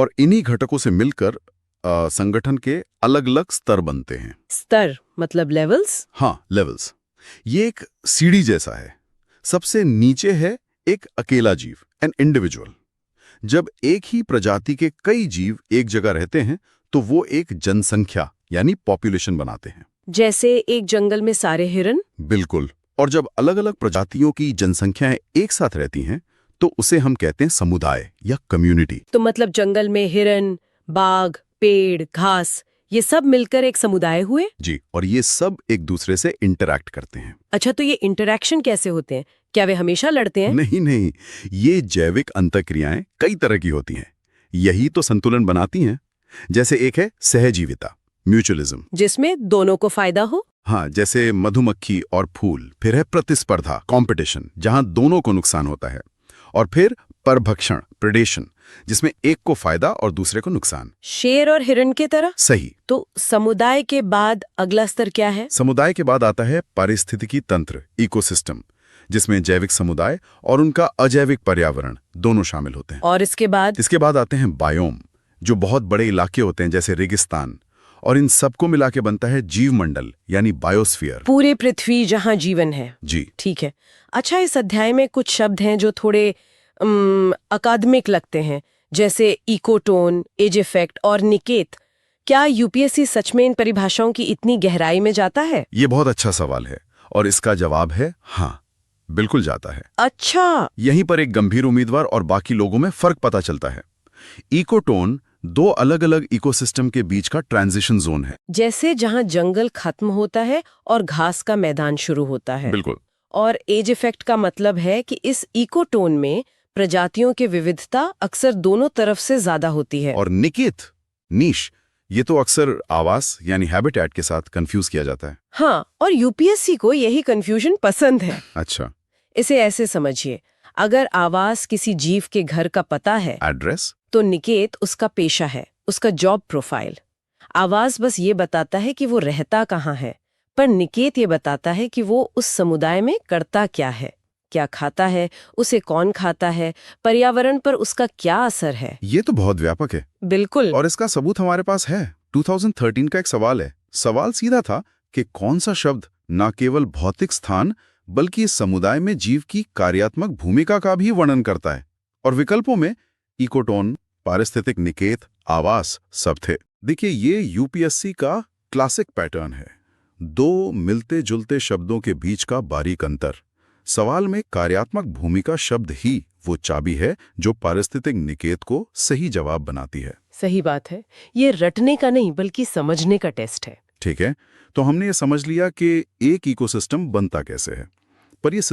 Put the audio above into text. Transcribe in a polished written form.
और इन्हीं घटकों से मिलकर संगठन के अलग अलग स्तर बनते हैं। स्तर मतलब लेवल्स? हाँ, लेवल्स। ये एक सीढ़ी जैसा है। सबसे नीचे है एक अकेला जीव, एन इंडिविजुअल। जब एक ही प्रजाति के कई जीव एक जगह रहते हैं तो वो एक जनसंख्या यानी पॉपुलेशन बनाते हैं। जैसे एक जंगल में सारे हिरन? बिल्कुल। और जब अलग अलग प्रजातियों की जनसंख्याएं एक साथ रहती हैं तो उसे हम कहते हैं समुदाय या कम्युनिटी। तो मतलब जंगल में हिरन, बाघ, पेड़, घास, ये सब मिलकर एक समुदाय हुए? जी, और ये सब एक दूसरे से इंटरैक्ट करते हैं। अच्छा, तो ये इंटरैक्शन कैसे होते हैं? क्या वे हमेशा लड़ते हैं? नहीं नहीं, ये जैविक अंतःक्रियाएं कई तरह की होती हैं। यही तो संतुलन बनाती हैं। जैसे एक है सहजीविता, म्यूचुअलिज्म, जिसमें दोनों को फायदा हो? हाँ, जैसे मधुमक्खी और फूल। फिर है प्रतिस्पर्धा, कंपटीशन, जहां दोनों को नुकसान होता है। और फिर परभक्षण, प्रेडेशन, जिसमें एक को फायदा और दूसरे को नुकसान। शेर और हिरन के तरह? सही। तो समुदाय के बाद अगला स्तर क्या है? समुदाय के बाद आता है पारिस्थितिकी तंत्र, इकोसिस्टम, जिसमें जैविक समुदाय और उनका अजैविक पर्यावरण दोनों शामिल होते हैं। और इसके बाद आते हैं बायोम, जो बहुत बड़े इलाके होते हैं जैसे रेगिस्तान। और इन सबको मिला के बनता है जीव मंडल यानी बायोस्फीयर। पूरे पृथ्वी जहां जीवन है। जी ठीक है। अच्छा, इस अध्याय में कुछ शब्द हैं जो थोड़े अकादमिक लगते हैं, जैसे इकोटोन, एज इफेक्ट और निकेत। क्या यूपीएससी सच में इन परिभाषाओं की इतनी गहराई में जाता है? ये बहुत अच्छा सवाल है और इसका जवाब है हाँ, बिल्कुल जाता है। अच्छा। यहीं पर एक गंभीर उम्मीदवार और बाकी लोगों में फर्क पता चलता है। इकोटोन दो अलग अलग इकोसिस्टम के बीच का ट्रांजिशन जोन है। जैसे जहां जंगल खत्म होता है और घास का मैदान शुरू होता है। बिल्कुल। और एज इफेक्ट का मतलब है कि इस इकोटोन में प्रजातियों की विविधता अक्सर दोनों तरफ से ज्यादा होती है। और निकेत, नीश, ये तो अक्सर आवास यानी हैबिटेट के साथ कंफ्यूज किया जाता है। हाँ, और यूपीएससी को यही कंफ्यूजन पसंद है। अच्छा। इसे ऐसे समझिए, अगर आवास किसी जीव के घर का पता है, एड्रेस, तो निकेत उसका पेशा है, उसका जॉब प्रोफाइल। आवास बस ये बताता है कि वो रहता कहाँ है, पर निकेत ये बताता है कि वो उस समुदाय में करता क्या है, क्या खाता है, उसे कौन खाता है, पर्यावरण पर उसका क्या असर है। ये तो बहुत व्यापक है। बिल्कुल। और इसका सबूत हमारे पास है। 2013 का एक सवाल है। सवाल सीधा था कि कौन सा शब्द न केवल भौतिक स्थान बल्कि इस समुदाय में जीव की कार्यात्मक भूमिका का भी वर्णन करता है। और विकल्पों में इकोटोन, पारिस्थितिक निकेत, आवास सब थे। देखिए, ये यूपीएससी का क्लासिक पैटर्न है। दो मिलते जुलते शब्दों के बीच का बारीक अंतर। सवाल में कार्यात्मक भूमिका शब्द ही वो चाबी है जो पारिस्थितिक निकेत को सही जवाब बनाती है। सही बात है। ये रटने का नहीं बल्कि समझने का टेस्ट है। ठीक है, तो हमने ये समझ लिया कि एक इकोसिस्टम बनता कैसे है, पर ये